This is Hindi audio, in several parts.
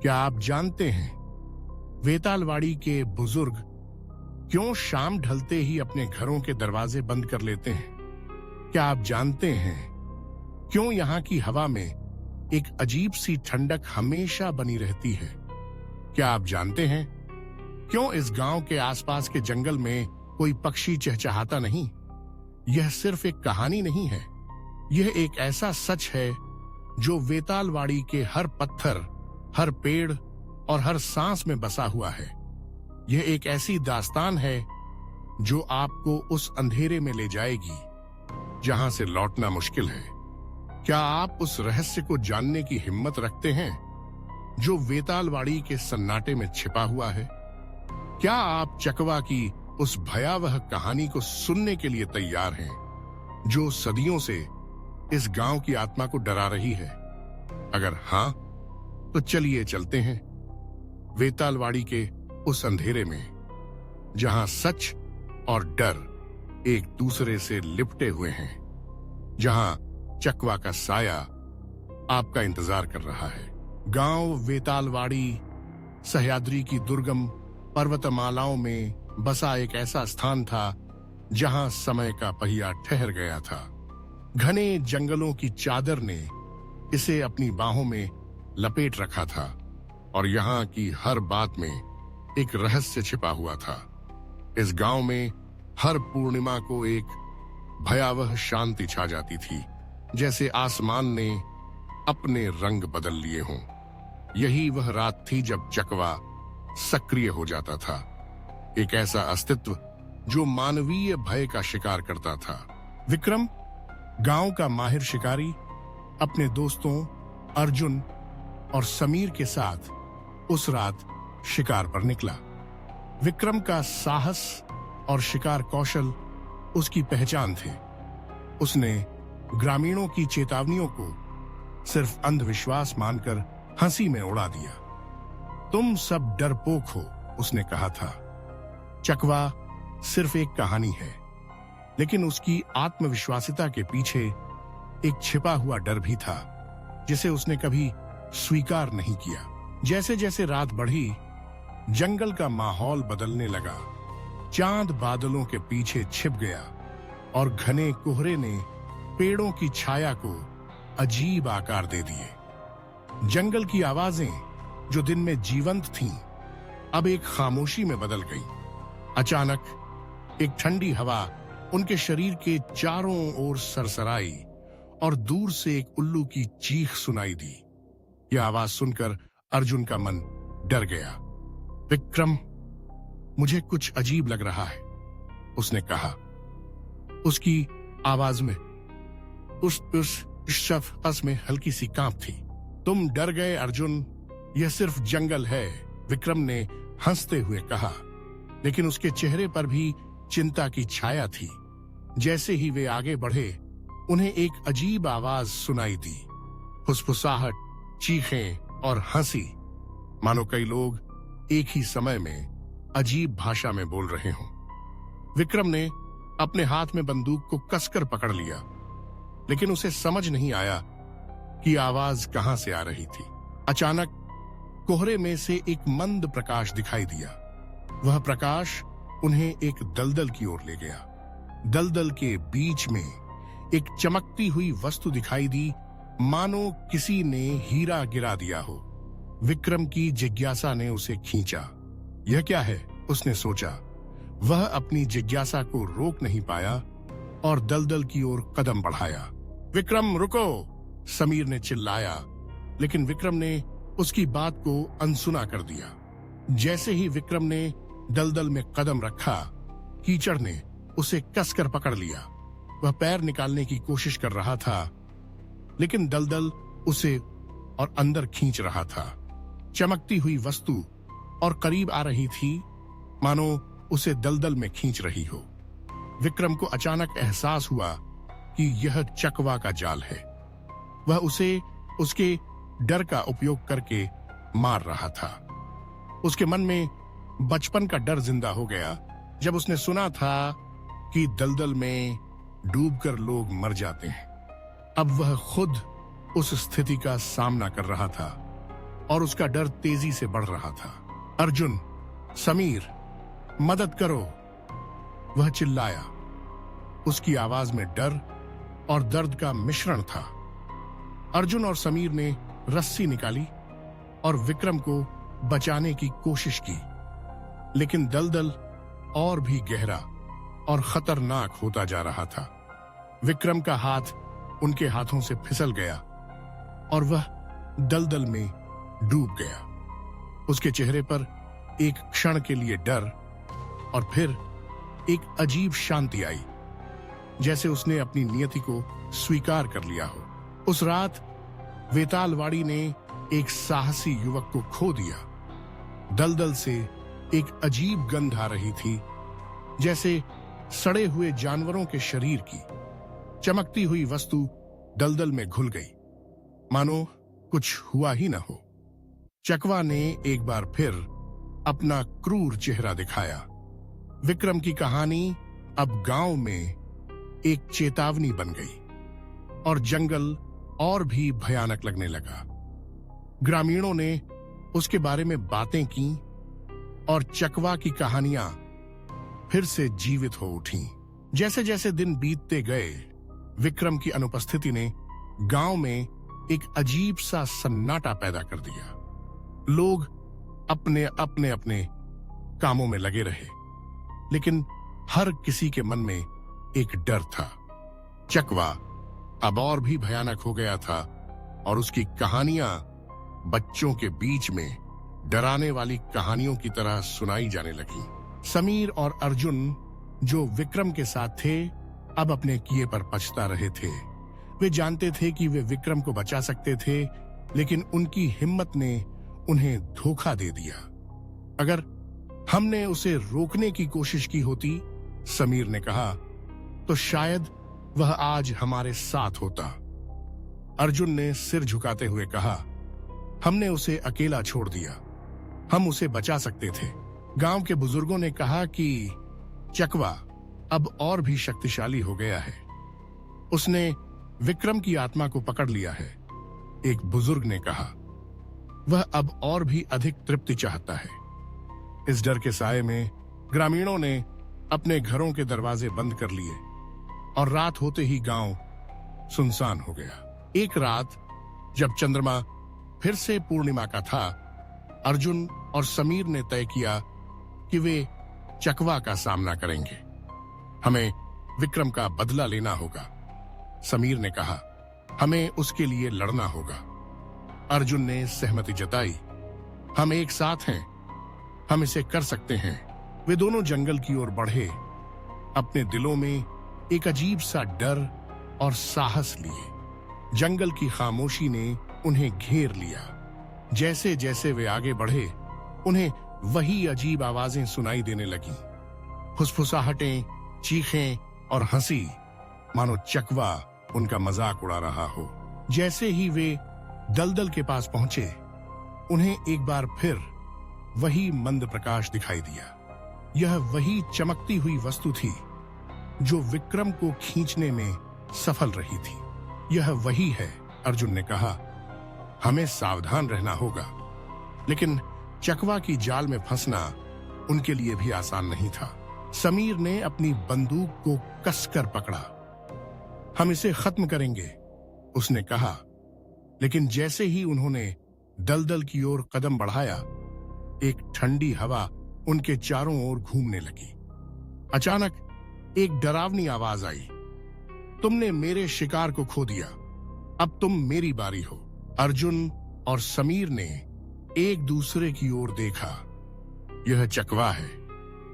क्या आप जानते हैं वेतालवाड़ी के बुजुर्ग क्यों शाम ढलते ही अपने घरों के दरवाजे बंद कर लेते हैं? क्या आप जानते हैं क्यों यहाँ की हवा में एक अजीब सी ठंडक हमेशा बनी रहती है? क्या आप जानते हैं क्यों इस गांव के आसपास के जंगल में कोई पक्षी चहचहाता नहीं? यह सिर्फ एक कहानी नहीं है, यह एक ऐसा सच है जो वेतालवाड़ी के हर पत्थर, हर पेड़ और हर सांस में बसा हुआ है। यह एक ऐसी दास्तान है जो आपको उस अंधेरे में ले जाएगी जहां से लौटना मुश्किल है। क्या आप उस रहस्य को जानने की हिम्मत रखते हैं जो वेतालवाड़ी के सन्नाटे में छिपा हुआ है? क्या आप चकवा की उस भयावह कहानी को सुनने के लिए तैयार हैं जो सदियों से इस गांव की आत्मा को डरा रही है? अगर हां, तो चलिए चलते हैं वेतालवाड़ी के उस अंधेरे में जहां सच और डर एक दूसरे से लिपटे हुए हैं, जहां चकवा का साया आपका इंतजार कर रहा है। गांव वेतालवाड़ी सह्याद्री की दुर्गम पर्वतमालाओं में बसा एक ऐसा स्थान था जहां समय का पहिया ठहर गया था। घने जंगलों की चादर ने इसे अपनी बाहों में लपेट रखा था और यहाँ की हर बात में एक रहस्य छिपा हुआ था। इस गांव में हर पूर्णिमा को एक भयावह शांति छा जाती थी, जैसे आसमान ने अपने रंग बदल लिए हों। यही वह रात थी जब चकवा सक्रिय हो जाता था, एक ऐसा अस्तित्व जो मानवीय भय का शिकार करता था। विक्रम, गांव का माहिर शिकारी, अपने दोस्तों अर्जुन और समीर के साथ उस रात शिकार पर निकला। विक्रम का साहस और शिकार कौशल उसकी पहचान थे। उसने ग्रामीणों की चेतावनियों को सिर्फ अंधविश्वास मानकर हंसी में उड़ा दिया। तुम सब डरपोक हो, उसने कहा था। चकवा सिर्फ एक कहानी है, लेकिन उसकी आत्मविश्वासिता के पीछे एक छिपा हुआ डर भी था जिसे उसने कभी स्वीकार नहीं किया। जैसे जैसे रात बढ़ी, जंगल का माहौल बदलने लगा। चांद बादलों के पीछे छिप गया और घने कोहरे ने पेड़ों की छाया को अजीब आकार दे दिए। जंगल की आवाजें जो दिन में जीवंत थीं, अब एक खामोशी में बदल गई। अचानक एक ठंडी हवा उनके शरीर के चारों ओर सरसराई और दूर से एक उल्लू की चीख सुनाई दी। यह आवाज सुनकर अर्जुन का मन डर गया। विक्रम, मुझे कुछ अजीब लग रहा है, उसने कहा। उसकी आवाज में उस शफ्स में हल्की सी कांप थी। तुम डर गए अर्जुन, यह सिर्फ जंगल है, विक्रम ने हंसते हुए कहा, लेकिन उसके चेहरे पर भी चिंता की छाया थी। जैसे ही वे आगे बढ़े, उन्हें एक अजीब आवाज सुनाई दी, फुसफुसाहट, चीखें और हंसी, मानो कई लोग एक ही समय में अजीब भाषा में बोल रहे हों। विक्रम ने अपने हाथ में बंदूक को कसकर पकड़ लिया, लेकिन उसे समझ नहीं आया कि आवाज कहां से आ रही थी। अचानक कोहरे में से एक मंद प्रकाश दिखाई दिया। वह प्रकाश उन्हें एक दलदल की ओर ले गया। दलदल के बीच में एक चमकती हुई वस्तु दिखाई दी, मानो किसी ने हीरा गिरा दिया हो। विक्रम की जिज्ञासा ने उसे खींचा। यह क्या है, उसने सोचा। वह अपनी जिज्ञासा को रोक नहीं पाया और दलदल की ओर कदम बढ़ाया। विक्रम, रुको, समीर ने चिल्लाया, लेकिन विक्रम ने उसकी बात को अनसुना कर दिया। जैसे ही विक्रम ने दलदल में कदम रखा, कीचड़ ने उसे कसकर पकड़ लिया। वह पैर निकालने की कोशिश कर रहा था, लेकिन दलदल उसे और अंदर खींच रहा था। चमकती हुई वस्तु और करीब आ रही थी, मानो उसे दलदल में खींच रही हो। विक्रम को अचानक एहसास हुआ कि यह चकवा का जाल है। वह उसे उसके डर का उपयोग करके मार रहा था। उसके मन में बचपन का डर जिंदा हो गया, जब उसने सुना था कि दलदल में डूबकर लोग मर जाते हैं। अब वह खुद उस स्थिति का सामना कर रहा था और उसका डर तेजी से बढ़ रहा था। अर्जुन, समीर, मदद करो, वह चिल्लाया। उसकी आवाज में डर और दर्द का मिश्रण था। अर्जुन और समीर ने रस्सी निकाली और विक्रम को बचाने की कोशिश की, लेकिन दलदल और भी गहरा और खतरनाक होता जा रहा था। विक्रम का हाथ उनके हाथों से फिसल गया और वह दलदल में डूब गया। उसके चेहरे पर एक क्षण के लिए डर और फिर एक अजीब शांति आई, जैसे उसने अपनी नियति को स्वीकार कर लिया हो। उस रात वेतालवाड़ी ने एक साहसी युवक को खो दिया। दलदल से एक अजीब गंध आ रही थी, जैसे सड़े हुए जानवरों के शरीर की। चमकती हुई वस्तु दलदल में घुल गई, मानो कुछ हुआ ही न हो। चकवा ने एक बार फिर अपना क्रूर चेहरा दिखाया। विक्रम की कहानी अब गांव में एक चेतावनी बन गई और जंगल और भी भयानक लगने लगा। ग्रामीणों ने उसके बारे में बातें की और चकवा की कहानियां फिर से जीवित हो उठीं। जैसे जैसे दिन बीतते गए, विक्रम की अनुपस्थिति ने गांव में एक अजीब सा सन्नाटा पैदा कर दिया। लोग अपने अपने अपने कामों में लगे रहे, लेकिन हर किसी के मन में एक डर था। चकवा अब और भी भयानक हो गया था और उसकी कहानियां बच्चों के बीच में डराने वाली कहानियों की तरह सुनाई जाने लगी। समीर और अर्जुन, जो विक्रम के साथ थे, अब अपने किए पर पछता रहे थे। वे जानते थे कि वे विक्रम को बचा सकते थे, लेकिन उनकी हिम्मत ने उन्हें धोखा दे दिया। अगर हमने उसे रोकने की कोशिश की होती, समीर ने कहा, तो शायद वह आज हमारे साथ होता। अर्जुन ने सिर झुकाते हुए कहा, हमने उसे अकेला छोड़ दिया, हम उसे बचा सकते थे। गांव के बुजुर्गों ने कहा कि चकवा अब और भी शक्तिशाली हो गया है, उसने विक्रम की आत्मा को पकड़ लिया है। एक बुजुर्ग ने कहा, वह अब और भी अधिक तृप्ति चाहता है। इस डर के साए में ग्रामीणों ने अपने घरों के दरवाजे बंद कर लिए और रात होते ही गांव सुनसान हो गया। एक रात जब चंद्रमा फिर से पूर्णिमा का था, अर्जुन और समीर ने तय किया कि वे चकवा का सामना करेंगे। हमें विक्रम का बदला लेना होगा। समीर ने कहा, हमें उसके लिए लड़ना होगा। अर्जुन ने सहमति जताई, हम एक साथ हैं, हम इसे कर सकते हैं। वे दोनों जंगल की ओर बढ़े, अपने दिलों में एक अजीब सा डर और साहस लिए। जंगल की खामोशी ने उन्हें घेर लिया। जैसे जैसे वे आगे बढ़े, उन्हें वही अजीब आवाजें सुनाई देने लगीं, फुसफुसाहटें, चीखें और हंसी, मानो चकवा उनका मजाक उड़ा रहा हो। जैसे ही वे दलदल के पास पहुंचे, उन्हें एक बार फिर वही मंद प्रकाश दिखाई दिया। यह वही चमकती हुई वस्तु थी जो विक्रम को खींचने में सफल रही थी। यह वही है, अर्जुन ने कहा, हमें सावधान रहना होगा। लेकिन चकवा की जाल में फंसना उनके लिए भी आसान नहीं था। समीर ने अपनी बंदूक को कसकर पकड़ा। हम इसे खत्म करेंगे, उसने कहा। लेकिन जैसे ही उन्होंने दलदल की ओर कदम बढ़ाया, एक ठंडी हवा उनके चारों ओर घूमने लगी। अचानक एक डरावनी आवाज आई, तुमने मेरे शिकार को खो दिया, अब तुम मेरी बारी हो। अर्जुन और समीर ने एक दूसरे की ओर देखा। यह चकवा है,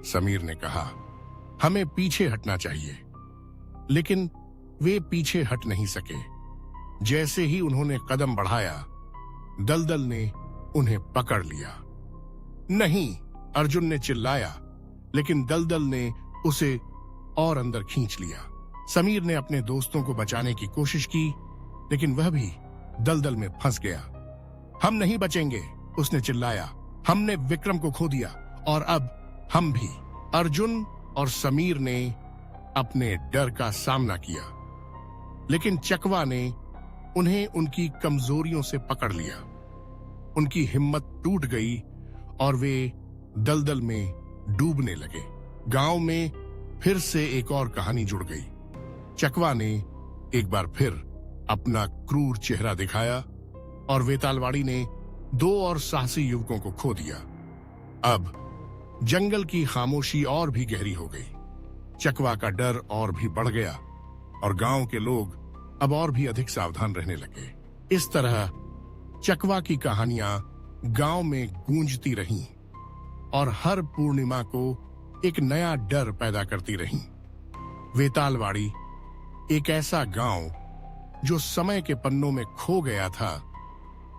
समीर ने कहा, हमें पीछे हटना चाहिए। लेकिन वे पीछे हट नहीं सके। जैसे ही उन्होंने कदम बढ़ाया, दलदल ने उन्हें पकड़ लिया। नहीं, अर्जुन ने चिल्लाया, लेकिन दलदल ने उसे और अंदर खींच लिया। समीर ने अपने दोस्तों को बचाने की कोशिश की, लेकिन वह भी दलदल में फंस गया। हम नहीं बचेंगे, उसने चिल्लाया, हमने विक्रम को खो दिया और अब हम भी। अर्जुन और समीर ने अपने डर का सामना किया, लेकिन चकवा ने उन्हें उनकी कमजोरियों से पकड़ लिया। उनकी हिम्मत टूट गई और वे दलदल में डूबने लगे। गांव में फिर से एक और कहानी जुड़ गई। चकवा ने एक बार फिर अपना क्रूर चेहरा दिखाया और वेतालवाड़ी ने 2 और साहसी युवकों को खो दिया। अब जंगल की खामोशी और भी गहरी हो गई। चकवा का डर और भी बढ़ गया और गांव के लोग अब और भी अधिक सावधान रहने लगे। इस तरह चकवा की कहानियां गांव में गूंजती रहीं और हर पूर्णिमा को एक नया डर पैदा करती रहीं। वेतालवाड़ी एक ऐसा गांव जो समय के पन्नों में खो गया था,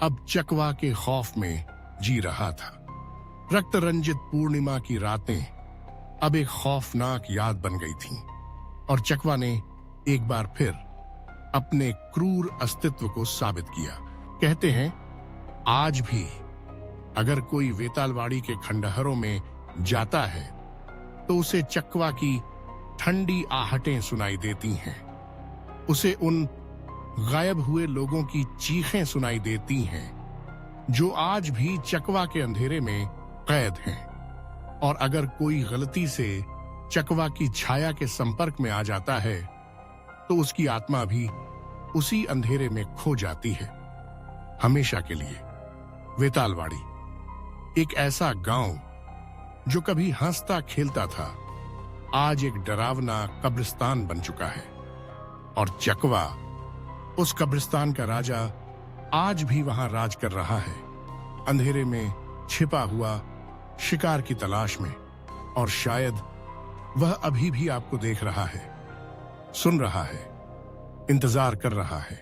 अब चकवा के खौफ में जी रहा था। रक्त रंजित पूर्णिमा की रातें अब एक खौफनाक याद बन गई थीं और चकवा ने एक बार फिर अपने क्रूर अस्तित्व को साबित किया। कहते हैं, आज भी अगर कोई वेतालवाड़ी के खंडहरों में जाता है तो उसे चकवा की ठंडी आहटें सुनाई देती हैं। उसे उन गायब हुए लोगों की चीखें सुनाई देती हैं जो आज भी चकवा के अंधेरे में कैद हैं। और अगर कोई गलती से चकवा की छाया के संपर्क में आ जाता है तो उसकी आत्मा भी उसी अंधेरे में खो जाती है, हमेशा के लिए। वेतालवाड़ी एक ऐसा गांव जो कभी हंसता खेलता था, आज एक डरावना कब्रिस्तान बन चुका है। और चकवा उस कब्रिस्तान का राजा आज भी वहां राज कर रहा है, अंधेरे में छिपा हुआ, शिकार की तलाश में। और शायद वह अभी भी आपको देख रहा है, सुन रहा है, इंतजार कर रहा है।